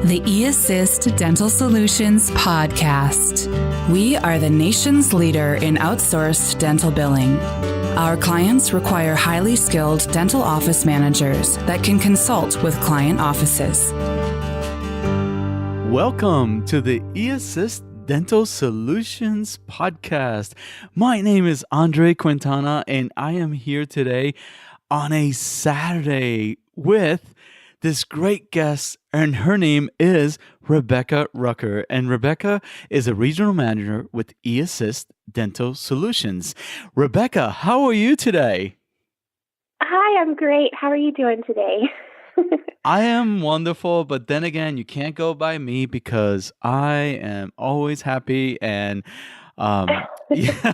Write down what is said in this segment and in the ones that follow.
The eAssist Dental Solutions podcast. We are the nation's leader in outsourced dental billing. Our clients require highly skilled dental office managers that can consult with client offices. Welcome to the eAssist Dental Solutions podcast. My name is Andre Quintana, and I am here today on a Saturday with this great guest, and her name is Rebecca Rucker. And Rebecca is a regional manager with eAssist Dental Solutions. Rebecca, how are you today? Hi, I'm great. How are you doing today? I am wonderful, but then again, you can't go by me because I am always happy and yeah,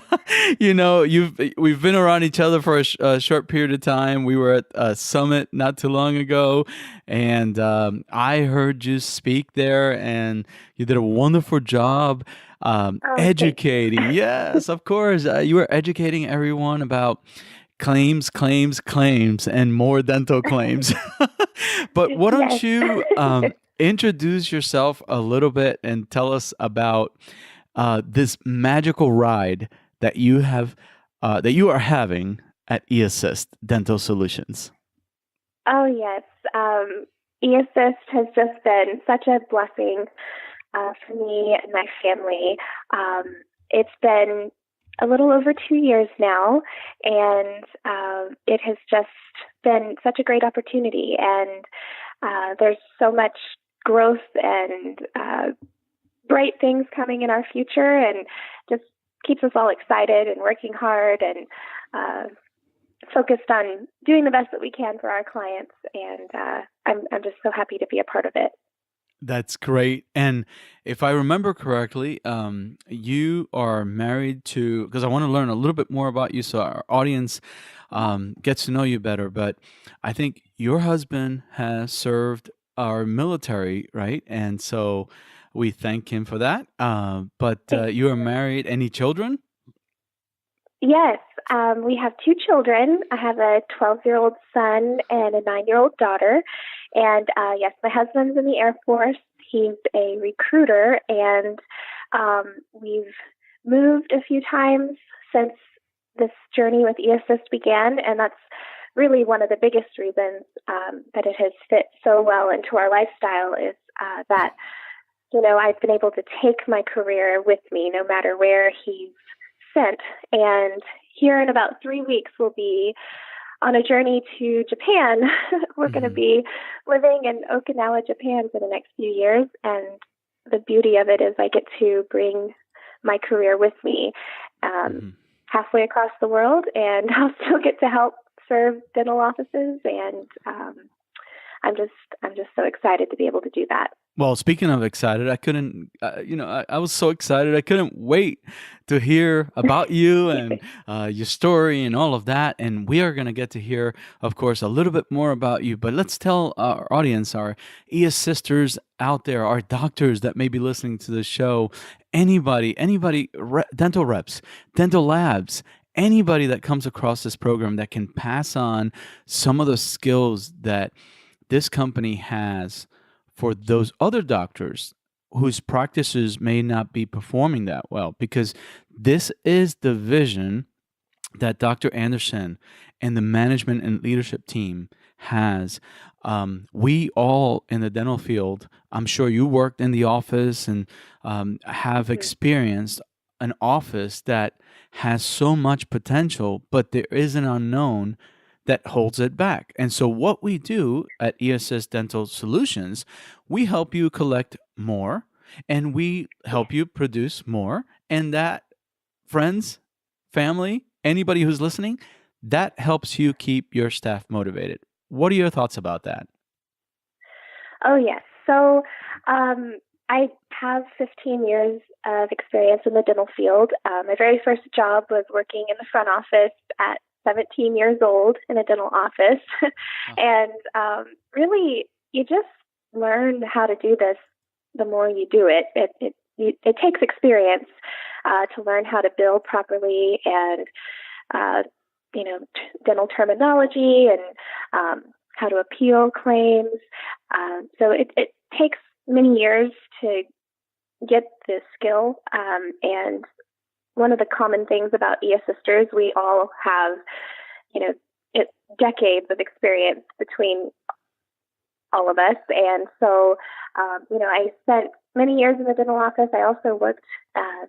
we've been around each other for a short period of time. We were at a summit not too long ago, and I heard you speak there, and you did a wonderful job educating. Yes, of course, you were educating everyone about claims, and more dental claims. But why don't you introduce yourself a little bit and tell us about this magical ride that you are having at eAssist Dental Solutions? Oh, yes. eAssist has just been such a blessing for me and my family. It's been a little over 2 years now, and it has just been such a great opportunity. And there's so much growth and bright things coming in our future, and just keeps us all excited and working hard and focused on doing the best that we can for our clients. And I'm just so happy to be a part of it. That's great. And if I remember correctly, you are married to, because I want to learn a little bit more about you so our audience gets to know you better. But I think your husband has served our military, right? And so we thank him for that. But you are married. Any children? Yes, we have 2 children. I have a 12-year-old son and a 9-year-old daughter. And yes, my husband's in the Air Force. He's a recruiter, and we've moved a few times since this journey with eAssist began, and that's really one of the biggest reasons that it has fit so well into our lifestyle is that, I've been able to take my career with me no matter where he's sent. And here in about 3 weeks, we'll be on a journey to Japan. We're going to be living in Okinawa, Japan for the next few years. And the beauty of it is I get to bring my career with me halfway across the world, and I'll still get to help serve dental offices. And I'm just so excited to be able to do that. Well, speaking of excited, I couldn't, I was so excited. I couldn't wait to hear about you and your story and all of that. And we are going to get to hear, of course, a little bit more about you. But let's tell our audience, our eAssisters out there, our doctors that may be listening to the show, anybody, dental reps, dental labs, anybody that comes across this program that can pass on some of the skills that this company has for those other doctors whose practices may not be performing that well, because this is the vision that Dr. Anderson and the management and leadership team has. We all in the dental field, I'm sure you worked in the office and have experienced an office that has so much potential, but there is an unknown that holds it back. And so what we do at eAssist Dental Solutions, we help you collect more and we help you produce more. And that, friends, family, anybody who's listening, that helps you keep your staff motivated. What are your thoughts about that? Oh, yes. So I have 15 years of experience in the dental field. My very first job was working in the front office at 17 years old in a dental office. And really, you just learn how to do this the more you do it. It takes experience to learn how to bill properly and, dental terminology and how to appeal claims. So it takes many years to get this skill. And one of the common things about e-assisters, we all have, decades of experience between all of us. And so, I spent many years in the dental office. I also worked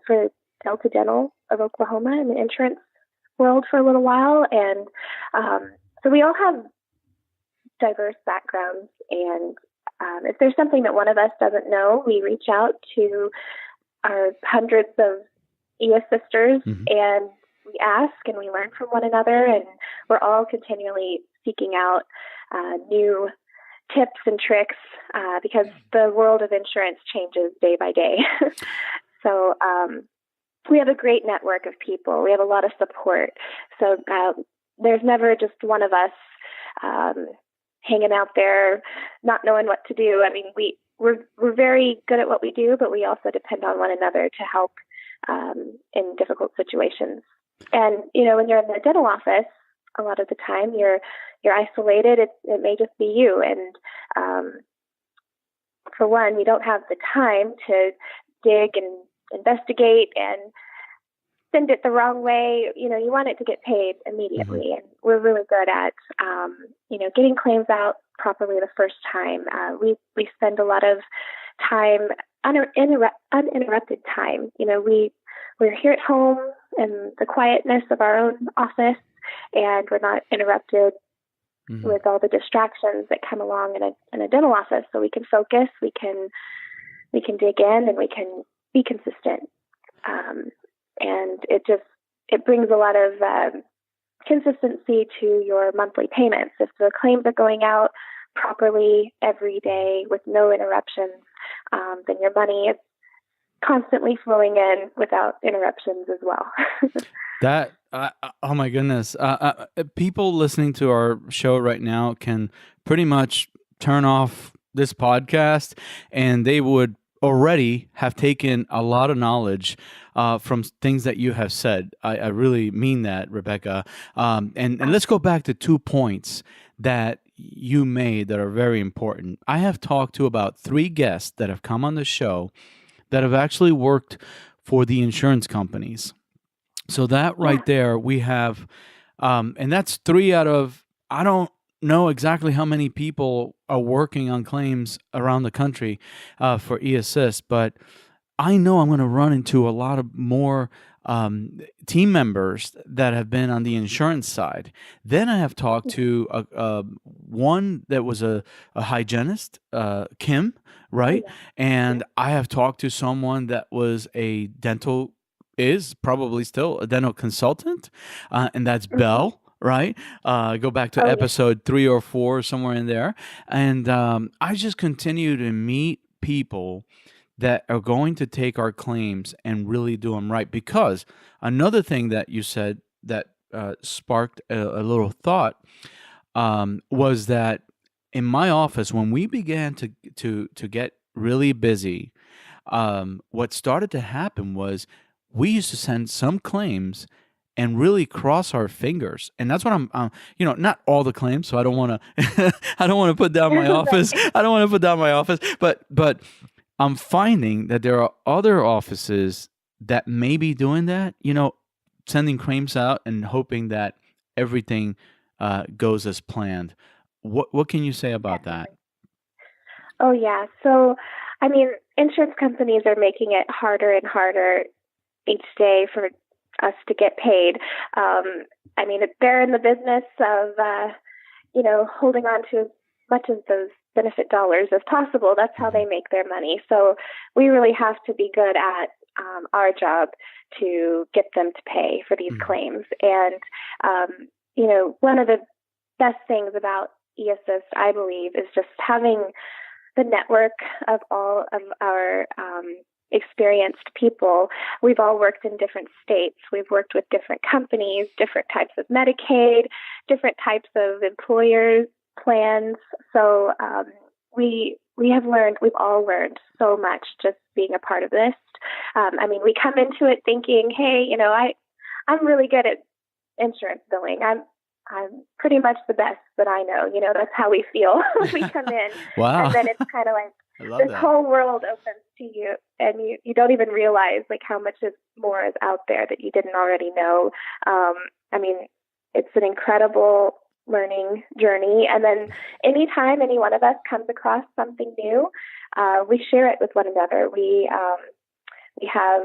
for Delta Dental of Oklahoma in the insurance world for a little while. And so we all have diverse backgrounds. And if there's something that one of us doesn't know, we reach out to our hundreds of e-assisters and we ask and we learn from one another. And we're all continually seeking out new tips and tricks because the world of insurance changes day by day. So we have a great network of people. We have a lot of support. So there's never just one of us hanging out there not knowing what to do. I mean, we're very good at what we do, but we also depend on one another to help in difficult situations. And when you're in the dental office, a lot of the time you're isolated. It may just be you, and for one, you don't have the time to dig and investigate and send it the wrong way. You want it to get paid immediately, and we're really good at getting claims out properly the first time. We spend a lot of time, uninterrupted time. We're here at home in the quietness of our own office, and we're not interrupted with all the distractions that come along in a dental office. So we can focus, we can dig in, and we can be consistent. And it brings a lot of consistency to your monthly payments. If the claims are going out properly every day with no interruptions, then your money is constantly flowing in without interruptions as well. Oh my goodness. People listening to our show right now can pretty much turn off this podcast and they would already have taken a lot of knowledge from things that you have said. I really mean that, Rebecca. And let's go back to 2 points that you made that are very important. I have talked to about 3 guests that have come on the show that have actually worked for the insurance companies. So that right there, we have, and that's 3 out of, I don't know exactly how many people are working on claims around the country for eAssist, but I know I'm going to run into a lot of more team members that have been on the insurance side. Then I have talked to one that was a hygienist, Kim, right? And I have talked to someone that was is probably still a dental consultant, and that's Belle. Right? Go back to episode 3 or 4, somewhere in there. And I just continue to meet people that are going to take our claims and really do them right. Because another thing that you said that sparked a little thought was that in my office, when we began to get really busy, what started to happen was we used to send some claims and really cross our fingers. And that's what I'm not all the claims, so I don't want to I don't want to put down my office. I don't want to put down my office, but I'm finding that there are other offices that may be doing that, sending claims out and hoping that everything goes as planned. What can you say about that? Oh yeah. So, I mean, insurance companies are making it harder and harder each day for us to get paid. I mean, they're in the business of, holding on to as much of those benefit dollars as possible. That's how they make their money. So we really have to be good at our job to get them to pay for these claims. And, one of the best things about eAssist, I believe, is just having the network of all of our experienced people. We've all worked in different states. We've worked with different companies, different types of Medicaid, different types of employers plans. So we've all learned so much just being a part of this. We come into it thinking, hey, I'm really good at insurance billing. I'm pretty much the best, that I know. That's how we feel. We come in, Wow. and then it's kind of like I love this that. whole world opens to you, and you don't even realize like how much more is out there that you didn't already know. I mean, it's an incredible learning journey. And then anytime any one of us comes across something new, we share it with one another. We have,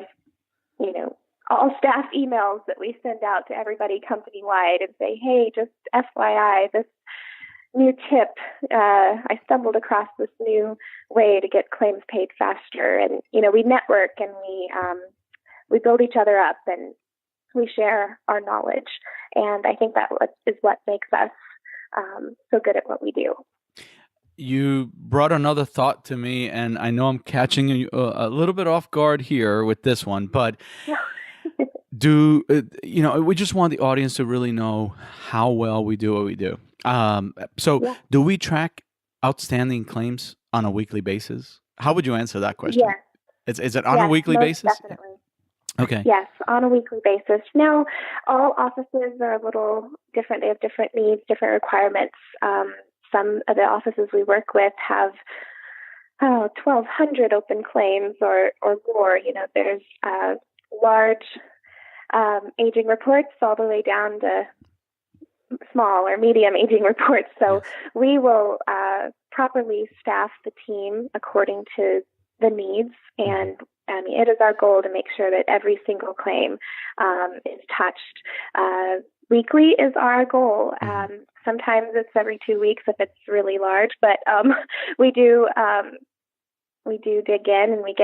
all staff emails that we send out to everybody company-wide and say, hey, just FYI, this new tip, I stumbled across this new way to get claims paid faster. And, we network and we build each other up and we share our knowledge. And I think that is what makes us so good at what we do. You brought another thought to me, and I know I'm catching you a little bit off guard here with this one, but we just want the audience to really know how well we do what we do. Do we track outstanding claims on a weekly basis? How would you answer that question? Yes. Is it on a weekly basis? Definitely. Okay. Yes, on a weekly basis. Now, all offices are a little different. They have different needs, different requirements. Some of the offices we work with have 1,200 open claims or more. There's large aging reports all the way down to small or medium aging reports. So we will properly staff the team according to the needs, and it is our goal to make sure that every single claim is touched. Weekly is our goal. Sometimes it's every 2 weeks if it's really large, but we do dig in and we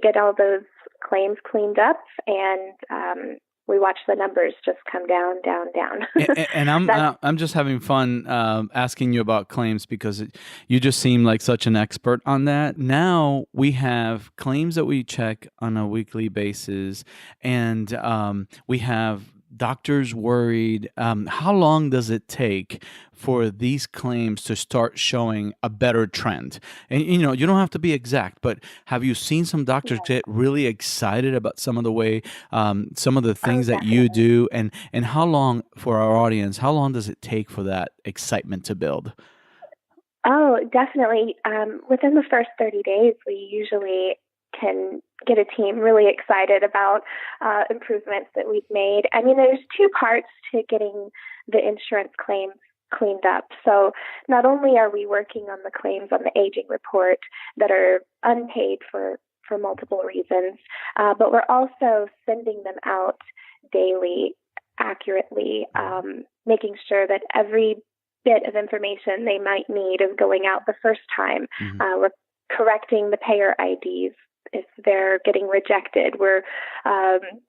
get all those claims cleaned up, and we watch the numbers just come down. And I'm just having fun asking you about claims because you just seem like such an expert on that. Now we have claims that we check on a weekly basis, and we have doctors worried. How long does it take for these claims to start showing a better trend? And you don't have to be exact, but have you seen some doctors get really excited about some of the way, some of the things that you do, and how long, for our audience, how long does it take for that excitement to build? Oh, definitely. Within the first 30 days, we usually can get a team really excited about improvements that we've made. I mean, there's two parts to getting the insurance claims cleaned up. So not only are we working on the claims on the aging report that are unpaid for multiple reasons, but we're also sending them out daily, accurately, making sure that every bit of information they might need is going out the first time. We're correcting the payer IDs if they're getting rejected. We're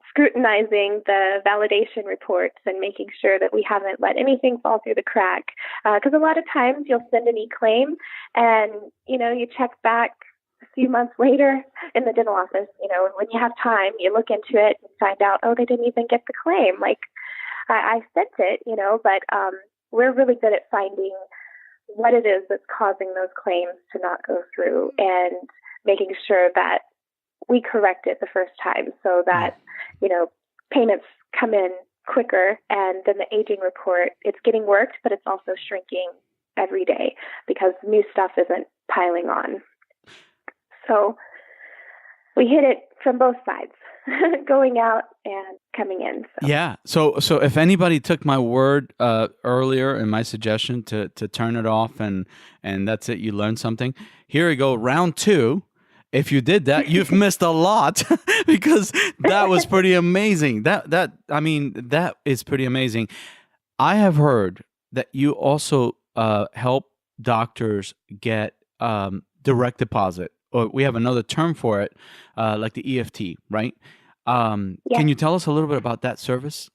scrutinizing the validation reports and making sure that we haven't let anything fall through the crack. Because a lot of times you'll send an e-claim and, you check back a few months later in the dental office, when you have time, you look into it and find out, oh, they didn't even get the claim. Like, I sent it, but we're really good at finding what it is that's causing those claims to not go through and making sure that we correct it the first time so that, payments come in quicker, and then the aging report, it's getting worked, but it's also shrinking every day because new stuff isn't piling on. So we hit it from both sides, going out and coming in. So. Yeah. So if anybody took my word earlier in my suggestion to turn it off and that's it, you learned something. Here we go, round 2. If you did that, you've missed a lot because that was pretty amazing. That is pretty amazing. I have heard that you also help doctors get direct deposit, or we have another term for it, like the EFT, right? Can you tell us a little bit about that service?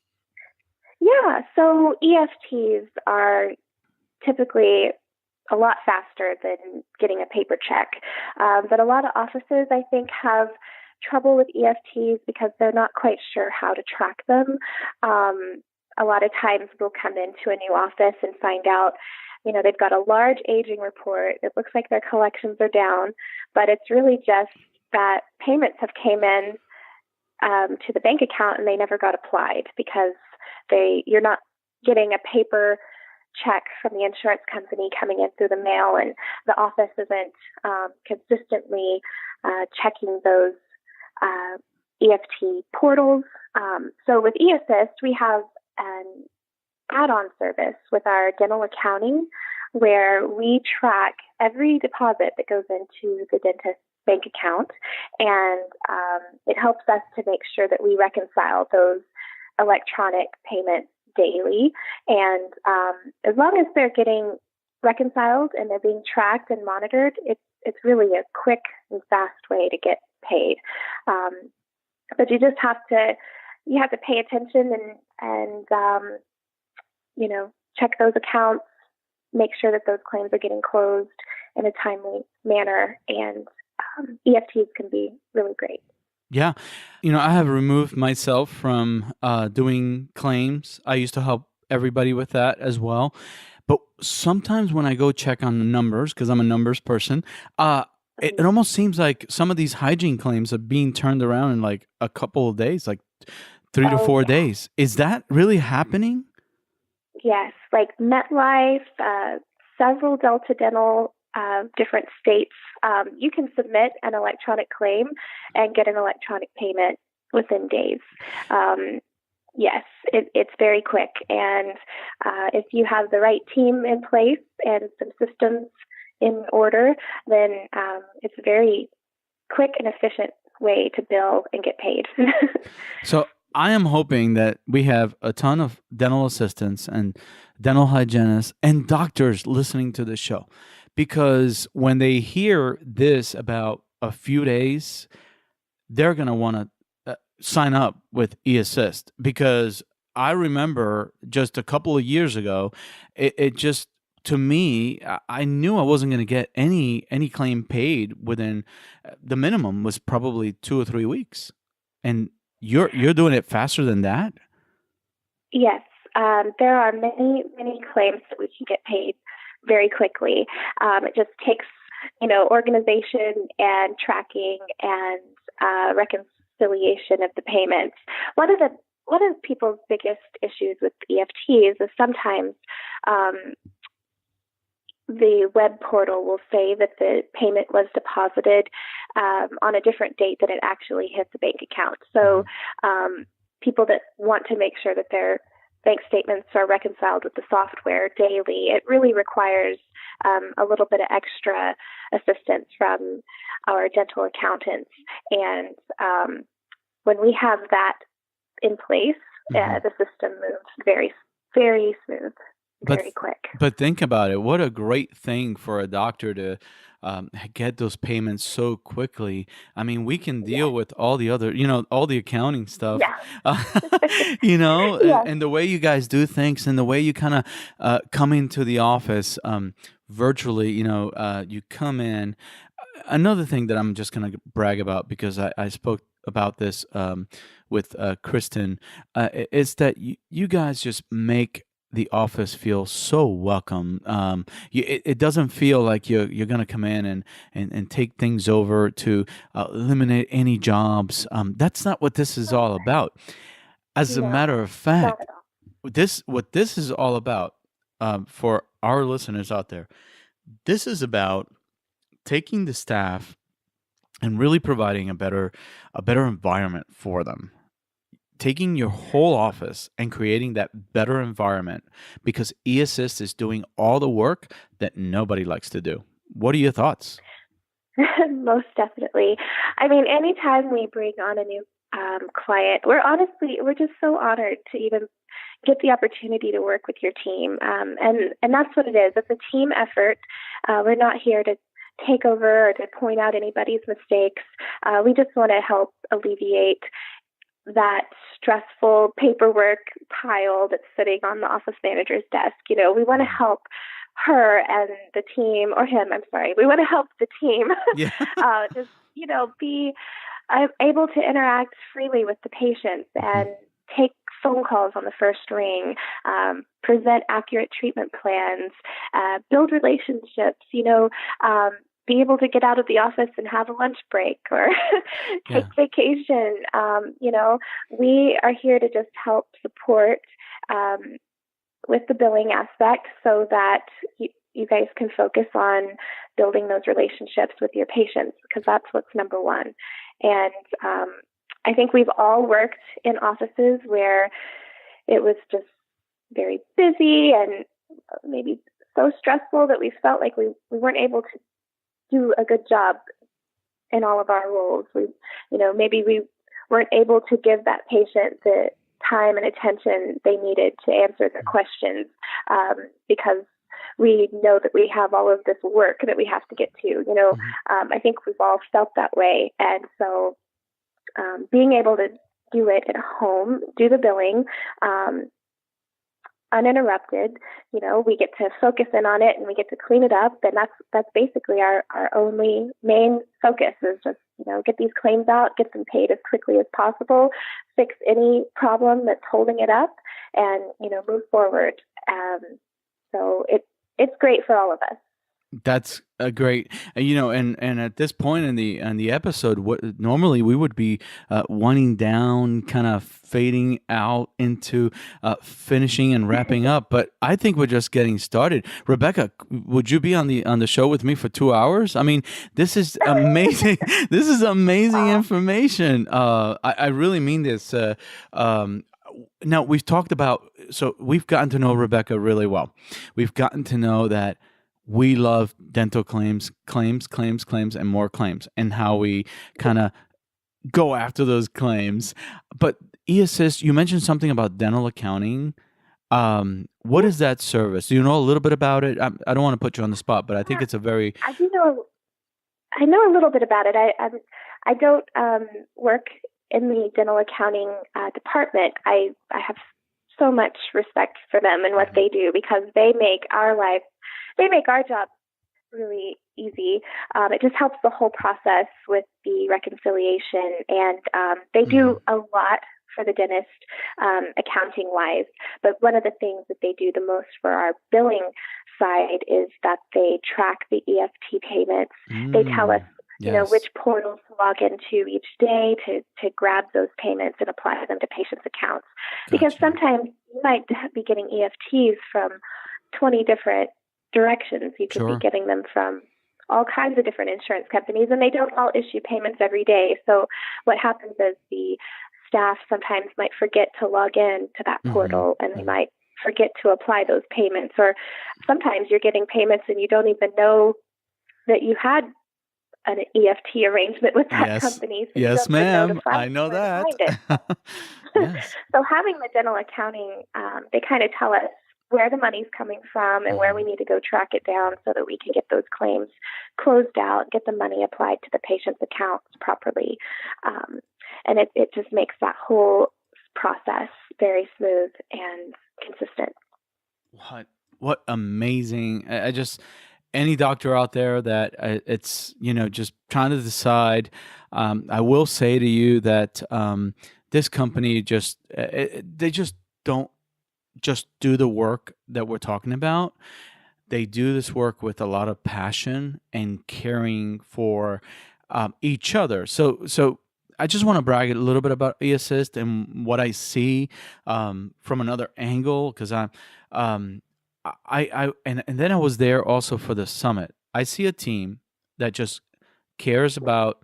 Yeah, so EFTs are typically a lot faster than getting a paper check. But a lot of offices, I think, have trouble with EFTs because they're not quite sure how to track them. A lot of times we'll come into a new office and find out, they've got a large aging report. It looks like their collections are down, but it's really just that payments have came in to the bank account and they never got applied because you're not getting a paper check from the insurance company coming in through the mail, and the office isn't consistently checking those EFT portals. So with eAssist, we have an add-on service with our dental accounting where we track every deposit that goes into the dentist's bank account, and it helps us to make sure that we reconcile those electronic payments daily. And as long as they're getting reconciled and they're being tracked and monitored, it's really a quick and fast way to get paid. But you just have to pay attention and check those accounts, make sure that those claims are getting closed in a timely manner, and EFTs can be really great. Yeah. I have removed myself from doing claims. I used to help everybody with that as well. But sometimes when I go check on the numbers, because I'm a numbers person, it almost seems like some of these hygiene claims are being turned around in like a couple of days, like 3 to 4 days. Is that really happening? Yes, like MetLife, several Delta Dental, different states, you can submit an electronic claim and get an electronic payment within days. Yes, it's very quick. And if you have the right team in place and some systems in order, then it's a very quick and efficient way to bill and get paid. So I am hoping that we have a ton of dental assistants and dental hygienists and doctors listening to the show, because when they hear this about a few days, they're going to want to sign up with eAssist, because I remember just a couple of years ago, it just, to me, I knew I wasn't going to get any claim paid within, the minimum was probably 2 or 3 weeks. And you're doing it faster than that? Yes. There are many claims that we can get paid very quickly. It just takes, organization and tracking and reconciliation of the payments. One of people's biggest issues with EFTs is sometimes the web portal will say that the payment was deposited on a different date than it actually hit the bank account. So people that want to make sure that their bank statements are reconciled with the software daily, it really requires a little bit of extra assistance from our dental accountants. And when we have that in place, the system moves very, very smooth. Very quick. But think about it. What a great thing for a doctor to get those payments so quickly. I mean, we can deal with all the other, all the accounting stuff, and the way you guys do things and the way you kind of come into the office virtually, you come in. Another thing that I'm just going to brag about, because I spoke about this with Kristen, is that you guys just make the office feels so welcome. It doesn't feel like you're going to come in and take things over to eliminate any jobs. That's not what this is all about. As a matter of fact, what this is all about, for our listeners out there, this is about taking the staff and really providing a better environment for them. Taking your whole office and creating that better environment, because eAssist is doing all the work that nobody likes to do. What are your thoughts? Most definitely. I mean, anytime we bring on a new client, we're just so honored to even get the opportunity to work with your team. And that's what it is. It's a team effort. We're not here to take over or to point out anybody's mistakes. We just want to help alleviate that stressful paperwork pile that's sitting on the office manager's desk. We want to help her and the team, or him, I'm sorry. We want to help the team just, be able to interact freely with the patients and take phone calls on the first ring, present accurate treatment plans, build relationships, be able to get out of the office and have a lunch break or take vacation. We are here to just help support with the billing aspect so that you guys can focus on building those relationships with your patients, because that's what's number one. And I think we've all worked in offices where it was just very busy and maybe so stressful that we felt like we weren't able to do a good job in all of our roles. Maybe we weren't able to give that patient the time and attention they needed to answer their questions, because we know that we have all of this work that we have to get to. I think we've all felt that way. And so being able to do it at home, do the billing, uninterrupted, we get to focus in on it and we get to clean it up. And that's basically our only main focus is just, get these claims out, get them paid as quickly as possible, fix any problem that's holding it up, and, move forward. So it's great for all of us. That's a great, and at this point in the episode, what normally we would be winding down, kind of fading out into finishing and wrapping up, but I think we're just getting started. Rebecca, would you be on the show with me for 2 hours? I mean, this is amazing. This is amazing information. I really mean this. Now we've talked about, so we've gotten to know Rebecca really well. We've gotten to know that we love dental claims, and more claims, and how we kind of go after those claims. But eAssist, you mentioned something about dental accounting. What is that service? Do you know a little bit about it? I don't want to put you on the spot, but I think it's a very... I do know. I know a little bit about it. I don't work in the dental accounting department. I have so much respect for them and what they do, because they make our job really easy. It just helps the whole process with the reconciliation, and they do a lot for the dentist, accounting wise. But one of the things that they do the most for our billing side is that they track the EFT payments. They tell us, which portals to log into each day to grab those payments and apply them to patients' accounts. Because sometimes you might be getting EFTs from 20 different directions. You could be getting them from all kinds of different insurance companies, and they don't all issue payments every day. So what happens is the staff sometimes might forget to log in to that portal, and they might forget to apply those payments. Or sometimes you're getting payments and you don't even know that you had an EFT arrangement with that company. So yes, ma'am. I know that. Yes. So having the dental accounting, they kind of tell us where the money's coming from and where we need to go track it down so that we can get those claims closed out, get the money applied to the patient's accounts properly. And it just makes that whole process very smooth and consistent. What amazing. I just, any doctor out there that it's, just trying to decide, I will say to you that this company they just don't just do the work that we're talking about. They do this work with a lot of passion and caring for each other. So I just want to brag a little bit about eAssist and what I see from another angle, because and then I was there also for the summit. I see a team that just cares about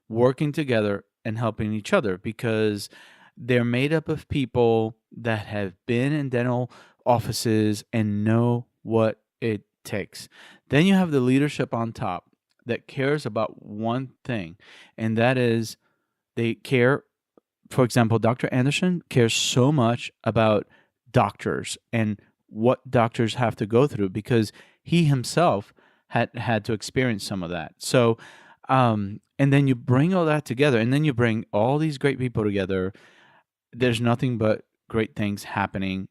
working together and helping each other, because they're made up of people that have been in dental offices and know what it takes. Then you have the leadership on top that cares about one thing, and that is they care. For example, Dr. Anderson cares so much about doctors and what doctors have to go through, because he himself had to experience some of that. So, and then you bring all that together, and then you bring all these great people together. There's nothing but great things happening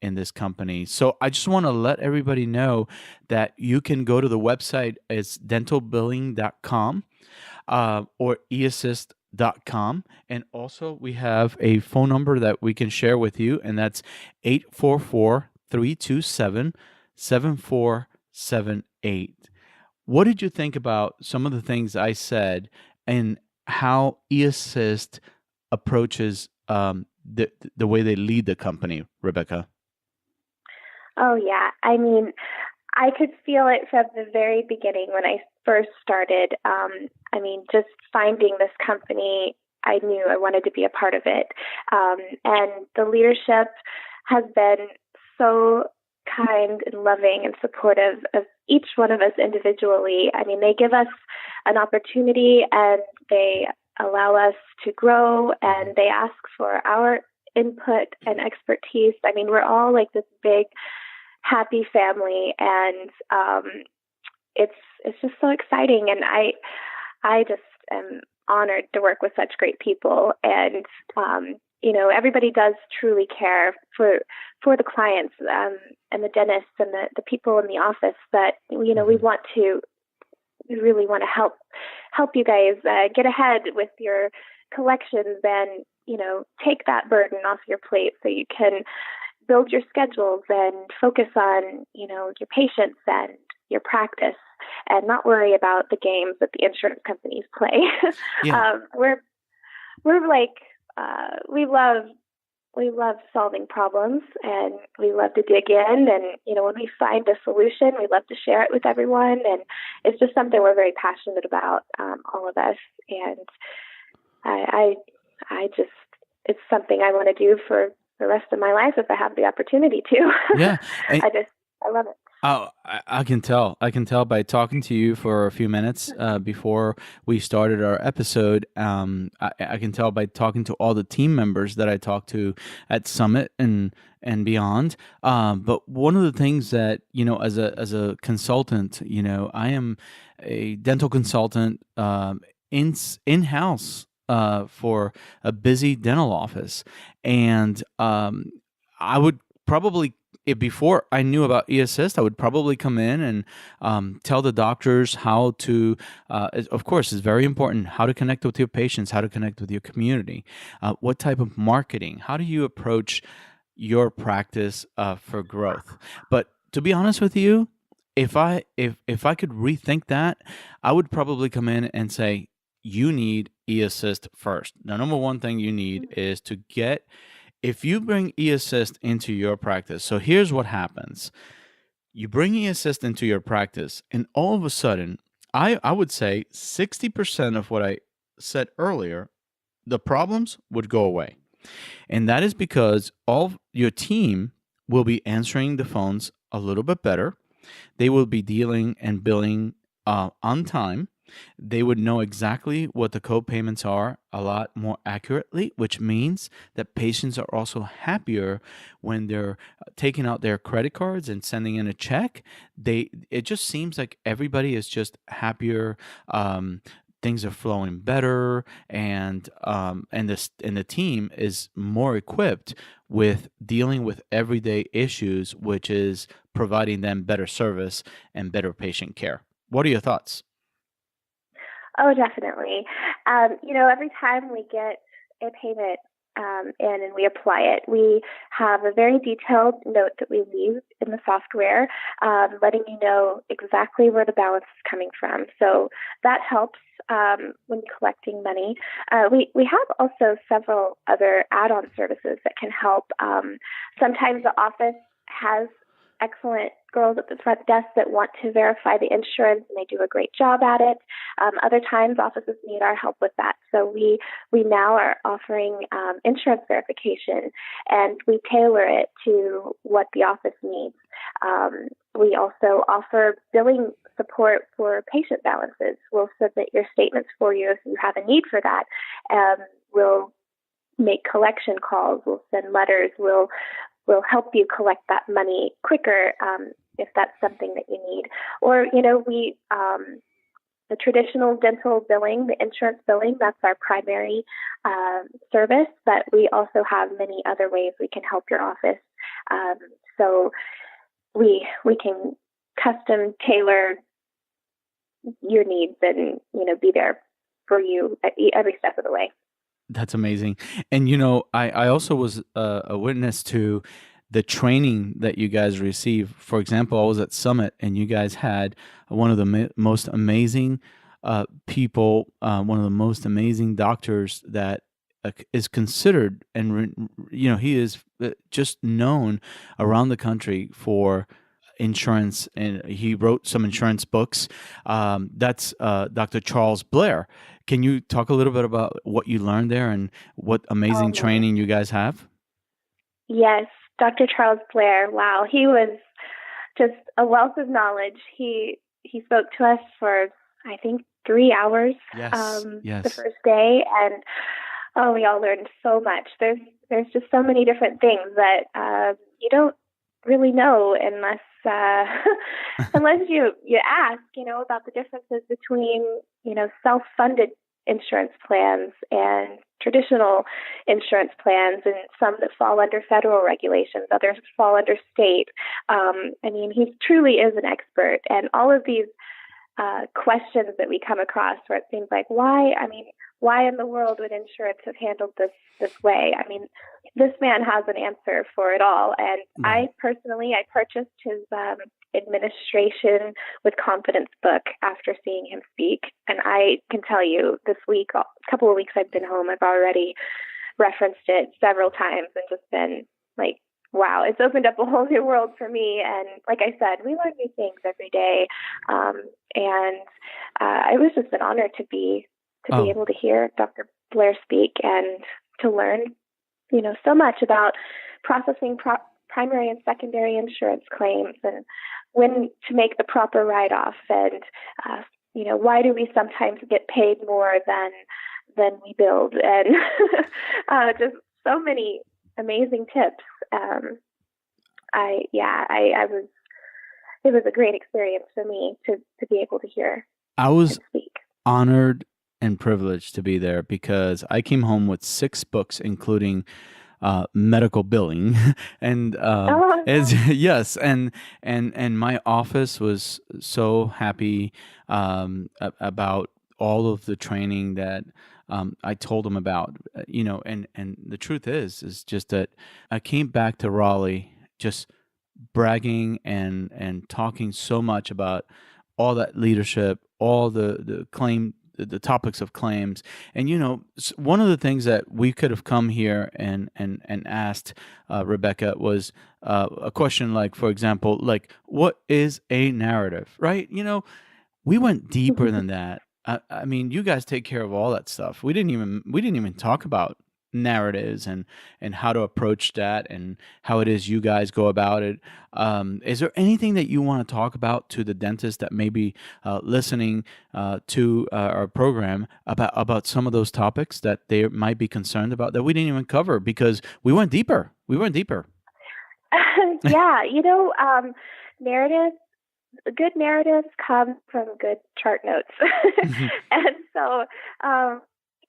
in this company. So I just want to let everybody know that you can go to the website. It's dentalbilling.com or eassist.com. And also we have a phone number that we can share with you, and that's 844-327-7478. What did you think about some of the things I said and how eAssist approaches the way they lead the company, Rebecca? Oh, yeah. I mean, I could feel it from the very beginning when I first started. I mean, just finding this company, I knew I wanted to be a part of it. And the leadership has been so kind and loving and supportive of each one of us individually. I mean, they give us an opportunity and they allow us to grow and they ask for our input and expertise. I mean, we're all like this big, happy family, and it's just so exciting. And I just am honored to work with such great people. And everybody does truly care for the clients and the dentists and the people in the office. That we really want to help you guys get ahead with your collections and take that burden off your plate so you can build your schedules and focus on your patients and your practice and not worry about the games that the insurance companies play. Yeah. We're like we love solving problems and we love to dig in, and when we find a solution we love to share it with everyone, and it's just something we're very passionate about, all of us. And I just, it's something I want to do for the rest of my life if I have the opportunity to. Yeah. And I love it. oh, I can tell. I can tell by talking to you for a few minutes before we started our episode. I can tell by talking to all the team members that I talked to at Summit and beyond. But one of the things that as a consultant, I am a dental consultant in house for a busy dental office, and I would probably, before I knew about eAssist, I would probably come in and tell the doctors how to, of course, it's very important, how to connect with your patients, how to connect with your community, what type of marketing, how do you approach your practice for growth. But to be honest with you, if I could rethink that, I would probably come in and say, you need eAssist first. The number one thing you need is to get, if you bring eAssist into your practice, so here's what happens. You bring eAssist into your practice, and all of a sudden, I would say 60% of what I said earlier, the problems would go away. And that is because all your team will be answering the phones a little bit better. They will be dealing and billing on time. They would know exactly what the co-payments are a lot more accurately, which means that patients are also happier when they're taking out their credit cards and sending in a check. It just seems like everybody is just happier. Things are flowing better, and the team is more equipped with dealing with everyday issues, which is providing them better service and better patient care. What are your thoughts? Oh, definitely. Every time we get a payment in and we apply it, we have a very detailed note that we leave in the software, letting you know exactly where the balance is coming from. So that helps when collecting money. We have also several other add-on services that can help. Sometimes the office has excellent girls at the front desk that want to verify the insurance, and they do a great job at it. Other times, offices need our help with that. So we now are offering insurance verification, and we tailor it to what the office needs. We also offer billing support for patient balances. We'll submit your statements for you if you have a need for that. We'll make collection calls. We'll send letters. We'll help you collect that money quicker if that's something that you need. Or, the traditional dental billing, the insurance billing, that's our primary service, but we also have many other ways we can help your office. So we can custom tailor your needs and, be there for you at every step of the way. That's amazing. And, I also was a witness to the training that you guys receive. For example, I was at Summit and you guys had one of the most amazing people, one of the most amazing doctors that is considered, and he is just known around the country for insurance, and he wrote some insurance books. That's Dr. Charles Blair. Can you talk a little bit about what you learned there and what Oh amazing my. training you guys have? Yes, Dr. Charles Blair. Wow, he was just a wealth of knowledge. He spoke to us for, I think, 3 hours Yes, the yes. first day, and oh, we all learned so much. There's just so many different things that you don't really know unless unless you ask, about the differences between self-funded insurance plans and traditional insurance plans, and some that fall under federal regulations, others fall under state. I mean, he truly is an expert, and all of these questions that we come across where it seems like, why in the world would insurance have handled this way? I mean, this man has an answer for it all. And Right. I purchased his Administration with Confidence book after seeing him speak. And I can tell you this week, a couple of weeks I've been home, I've already referenced it several times and just been like, wow, it's opened up a whole new world for me. And like I said, we learn new things every day. And it was just an honor to be Oh, able to hear Dr. Blair speak and to learn, so much about processing primary and secondary insurance claims, and when to make the proper write-off, and why do we sometimes get paid more than we build, and just so many amazing tips. It was a great experience for me to be able to hear I was him speak. honored and privileged to be there because I came home with 6 books, including medical billing, and Oh, it's yes, and my office was so happy about all of the training that I told them about. And the truth is just that I came back to Raleigh just bragging and talking so much about all that leadership, all the claim, the topics of claims. And one of the things that we could have come here and asked Rebecca was a question like, for example, like, what is a narrative, right? We went deeper than that. I mean, you guys take care of all that stuff. We didn't even talk about narratives and how to approach that and how it is you guys go about it. Is there anything that you want to talk about to the dentist that may be listening to our program about some of those topics that they might be concerned about that we didn't even cover because we went deeper? We went deeper. yeah, narratives. Good narratives come from good chart notes. And so I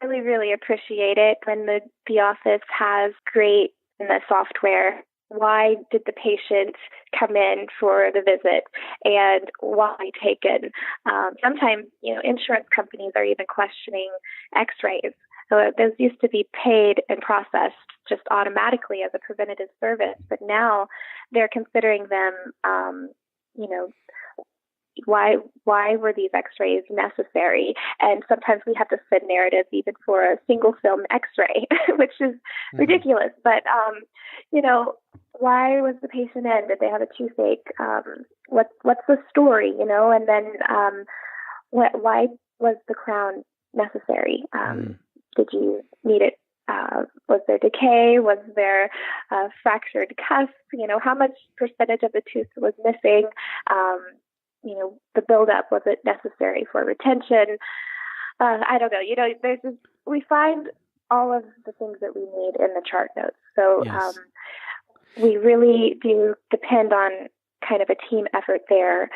really, really appreciate it when the office has great in the software. Why did the patient come in for the visit, and why taken? Sometimes, insurance companies are even questioning x-rays. So those used to be paid and processed just automatically as a preventative service, but now they're considering them, why were these x-rays necessary? And sometimes we have to send narratives even for a single film x-ray, which is ridiculous. But, why was the patient in? Did they have a toothache? What's the story, And then why was the crown necessary? Did you need it? Was there decay? Was there fractured cusp? How much percentage of the tooth was missing? The buildup, was it necessary for retention? I don't know. We find all of the things that we need in the chart notes. So Yes. we really do depend on kind of a team effort there.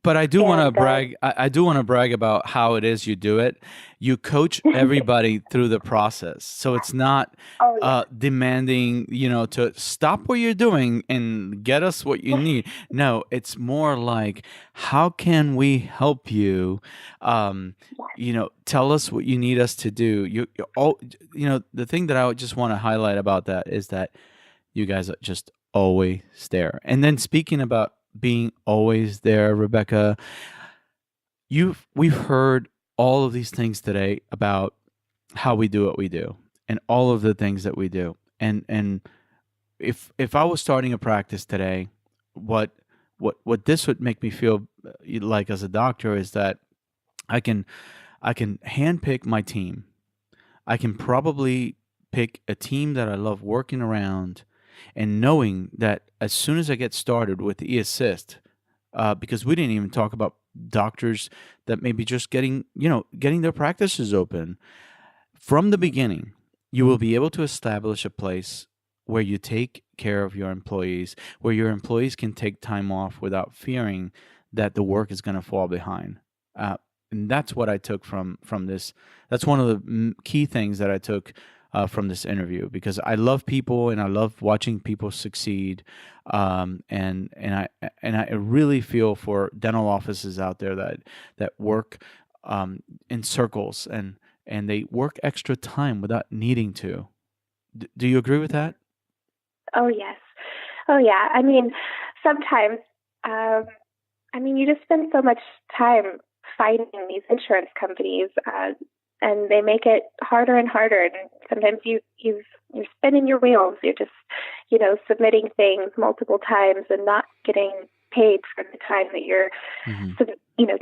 But I do want to And brag. I do want to brag about how it is you do it. You coach everybody through the process, so it's not oh yeah, demanding, to stop what you're doing and get us what you need. No, it's more like, how can we help you? Tell us what you need us to do. You all, the thing that I would just want to highlight about that is that you guys are just always there. And then speaking about being always there, Rebecca, we've heard all of these things today about how we do what we do and all of the things that we do. And if I was starting a practice today, what this would make me feel like as a doctor is that I can handpick my team. I can probably pick a team that I love working around, and knowing that as soon as I get started with the eAssist, because we didn't even talk about doctors that may be just getting their practices open. From the beginning, you will be able to establish a place where you take care of your employees, where your employees can take time off without fearing that the work is going to fall behind. And that's what I took from this. That's one of the key things that I took from this interview, because I love people and I love watching people succeed. And I really feel for dental offices out there that work in circles and they work extra time without needing to. Do you agree with that? Oh, yes. Oh, yeah. I mean, sometimes, you just spend so much time fighting these insurance companies, and they make it harder and harder. And sometimes you're spinning your wheels. You're just, submitting things multiple times and not getting paid for the time that you're,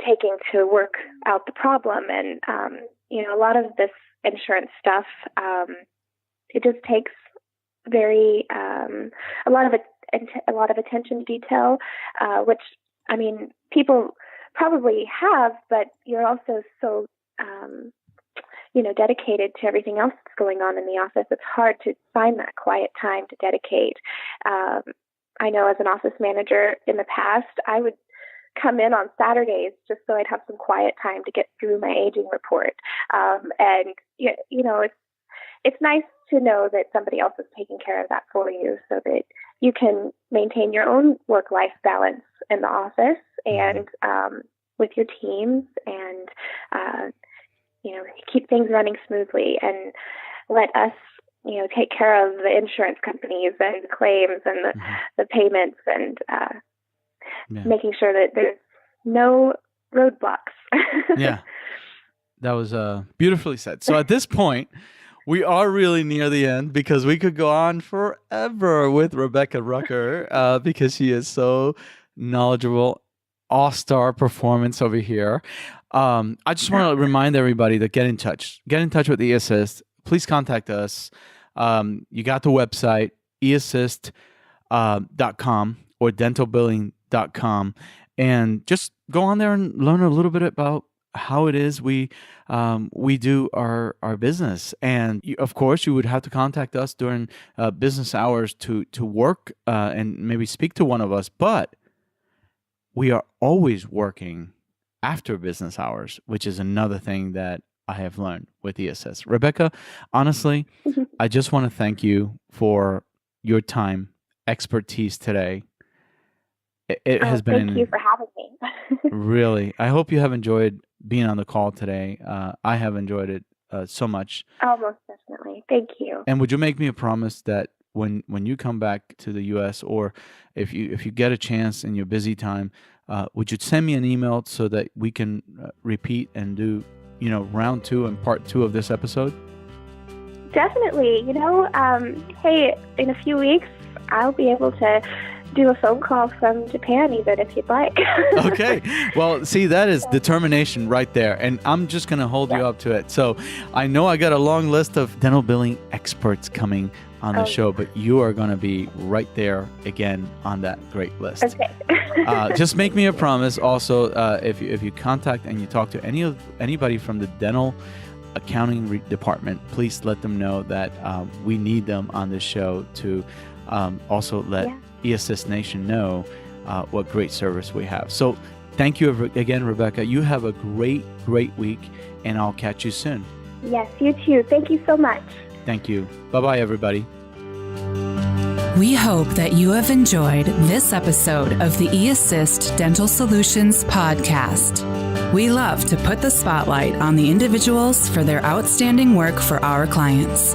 taking to work out the problem. And, a lot of this insurance stuff, it just takes a lot of attention to detail, which, people probably have, but you're also so, dedicated to everything else that's going on in the office. It's hard to find that quiet time to dedicate. I know as an office manager in the past, I would come in on Saturdays just so I'd have some quiet time to get through my aging report. It's nice to know that somebody else is taking care of that for you so that you can maintain your own work-life balance in the office and with your teams and, keep things running smoothly, and let us, take care of the insurance companies and the claims and the payments and making sure that there's no roadblocks. Yeah, that was beautifully said. So at this point, we are really near the end, because we could go on forever with Rebecca Rucker because she is so knowledgeable, all-star performance over here. I just want to remind everybody to get in touch. Get in touch with eAssist. Please contact us. You got the website, eassist.com or dentalbilling.com, and just go on there and learn a little bit about how it is we do our business. And of course, you would have to contact us during business hours to work and maybe speak to one of us. But we are always working after business hours, which is another thing that I have learned with eAssist. Rebecca, honestly, I just want to thank you for your time, expertise today. It has been. Thank you for having me. Really, I hope you have enjoyed being on the call today. I have enjoyed it so much. Oh, most definitely. Thank you. And would you make me a promise that when you come back to the U.S., or if you get a chance in your busy time, would you send me an email so that we can repeat and do round 2 and part 2 of this episode? Definitely. Hey, in a few weeks, I'll be able to do a phone call from Japan even, if you'd like. Okay. Well, see, that is determination right there. And I'm just going to hold you up to it. So I know I got a long list of dental billing experts coming on the show, but you are going to be right there again on that great list. Okay. Just make me a promise. Also, if you contact and you talk to anybody from the dental accounting department, please let them know that we need them on this show to also let eAssist Nation know what great service we have. So thank you again, Rebecca. You have a great week, and I'll catch you soon. Yes, you too. Thank you so much. Thank you. Bye-bye, everybody. We hope that you have enjoyed this episode of the eAssist Dental Solutions podcast. We love to put the spotlight on the individuals for their outstanding work for our clients.